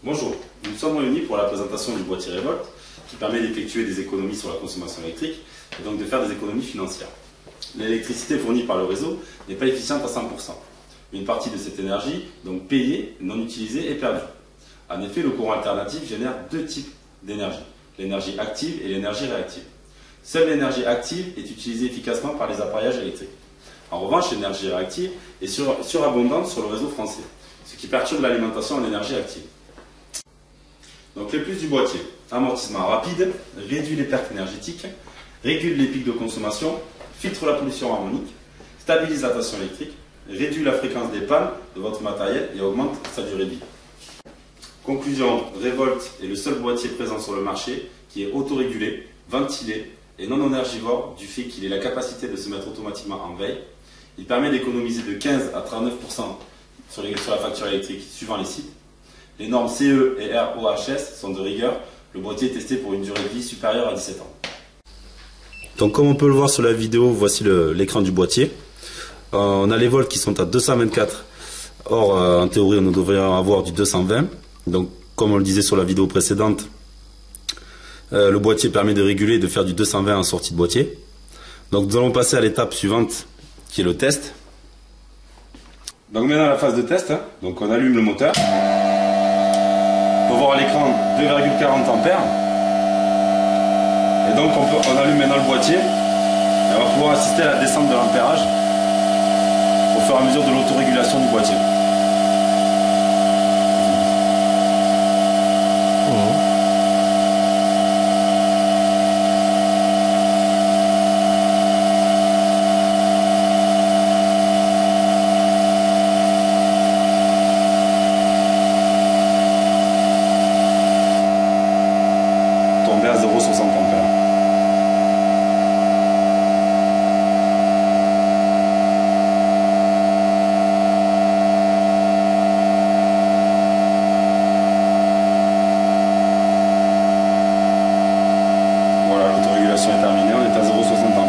Bonjour, nous sommes réunis pour la présentation du boîtier Revolt qui permet d'effectuer des économies sur la consommation électrique et donc de faire des économies financières. L'électricité fournie par le réseau n'est pas efficiente à 100%. Une partie de cette énergie, donc payée, non utilisée, est perdue. En effet, le courant alternatif génère deux types d'énergie, l'énergie active et l'énergie réactive. Seule l'énergie active est utilisée efficacement par les appareillages électriques. En revanche, l'énergie réactive est surabondante sur le réseau français, ce qui perturbe l'alimentation en énergie active. Donc les plus du boîtier: amortissement rapide, réduit les pertes énergétiques, régule les pics de consommation, filtre la pollution harmonique, stabilise la tension électrique, réduit la fréquence des pannes de votre matériel et augmente sa durée de vie. Conclusion: Revolt est le seul boîtier présent sur le marché qui est autorégulé, ventilé et non énergivore du fait qu'il ait la capacité de se mettre automatiquement en veille. Il permet d'économiser de 15 à 39% sur la facture électrique suivant les sites. Les normes CE et RoHS sont de rigueur. Le boîtier est testé pour une durée de vie supérieure à 17 ans. Donc comme on peut le voir sur la vidéo, voici l'écran du boîtier. On a les volts qui sont à 224. Or, en théorie, nous devrions avoir du 220. Donc comme on le disait sur la vidéo précédente, le boîtier permet de réguler et de faire du 220 en sortie de boîtier. Donc nous allons passer à l'étape suivante qui est le test. Donc maintenant la phase de test, donc on allume le moteur. On peut voir à l'écran 2,40 ampères. Et donc on allume maintenant le boîtier et on va pouvoir assister à la descente de l'ampérage au fur et à mesure de l'autorégulation du boîtier. Tombé à 0,60 ampères. Voilà, l'autorégulation est terminée, on est à 0,60 ampères.